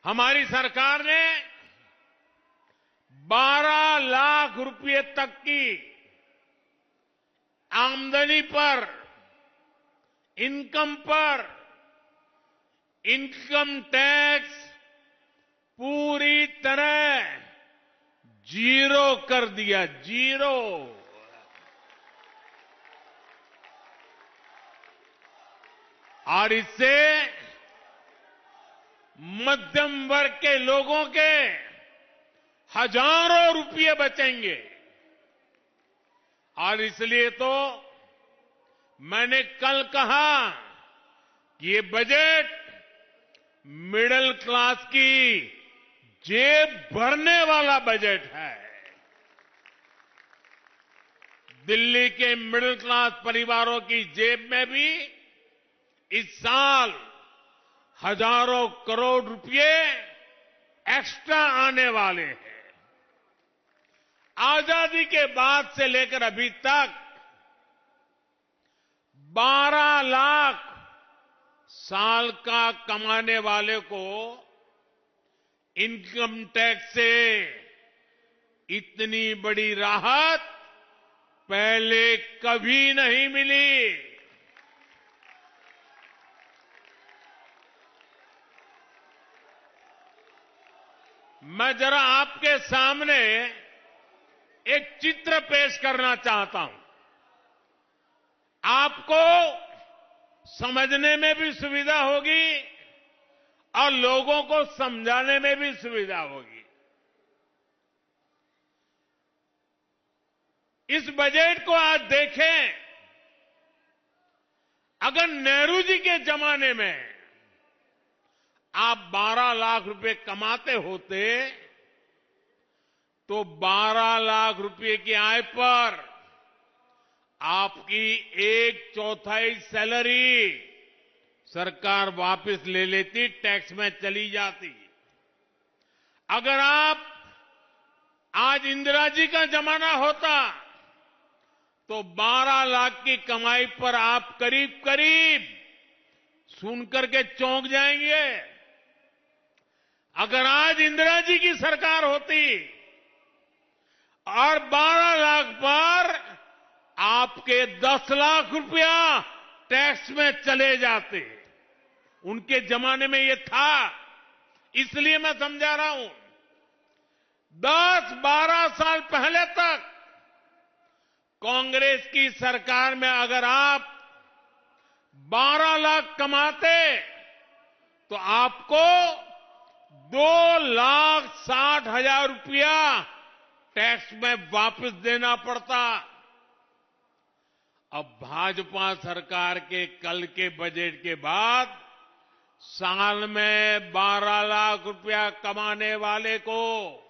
हमारी सरकार ने 12 लाख रुपए तक की आमदनी पर, इनकम पर इनकम टैक्स पूरी तरह जीरो कर दिया, जीरो। और इससे मध्यम वर्ग के लोगों के हजारों रुपये बचेंगे। और इसलिए तो मैंने कल कहा कि ये बजट मिडिल क्लास की जेब भरने वाला बजट है। दिल्ली के मिडिल क्लास परिवारों की जेब में भी इस साल हजारों करोड़ रुपए एक्स्ट्रा आने वाले हैं। आजादी के बाद से लेकर अभी तक 12 लाख साल का कमाने वाले को इनकम टैक्स से इतनी बड़ी राहत पहले कभी नहीं मिली। मैं जरा आपके सामने एक चित्र पेश करना चाहता हूं। आपको समझने में भी सुविधा होगी और लोगों को समझाने में भी सुविधा होगी। इस बजट को आज देखें, अगर नेहरू जी के जमाने में आप 12 लाख रुपए कमाते होते तो 12 लाख रुपए की आय पर आपकी 1/4 सैलरी सरकार वापस ले लेती, टैक्स में चली जाती। अगर आप आज इंदिरा जी का जमाना होता तो 12 लाख की कमाई पर आप करीब करीब सुनकर के चौंक जाएंगे। अगर आज इंदिरा जी की सरकार होती और 12 लाख पर आपके 10 लाख रुपया टैक्स में चले जाते, उनके जमाने में ये था, इसलिए मैं समझा रहा हूं। 10-12 साल पहले तक कांग्रेस की सरकार में अगर आप 12 लाख कमाते तो आपको 2,60,000 रुपया टैक्स में वापस देना पड़ता। अब भाजपा सरकार के कल के बजट के बाद साल में 12 लाख रुपया कमाने वाले को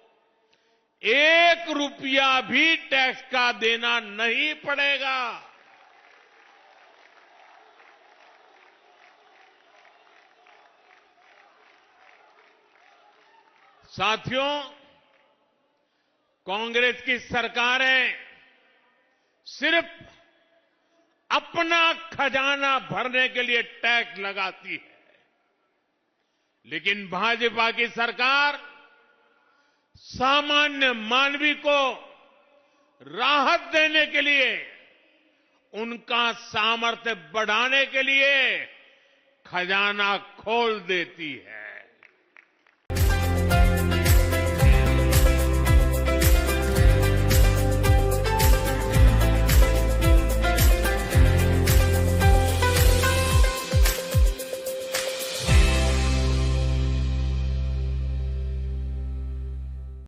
1 रुपया भी टैक्स का देना नहीं पड़ेगा। साथियों, कांग्रेस की सरकारें सिर्फ अपना खजाना भरने के लिए टैक्स लगाती है, लेकिन भाजपा की सरकार सामान्य मानवी को राहत देने के लिए, उनका सामर्थ्य बढ़ाने के लिए खजाना खोल देती है।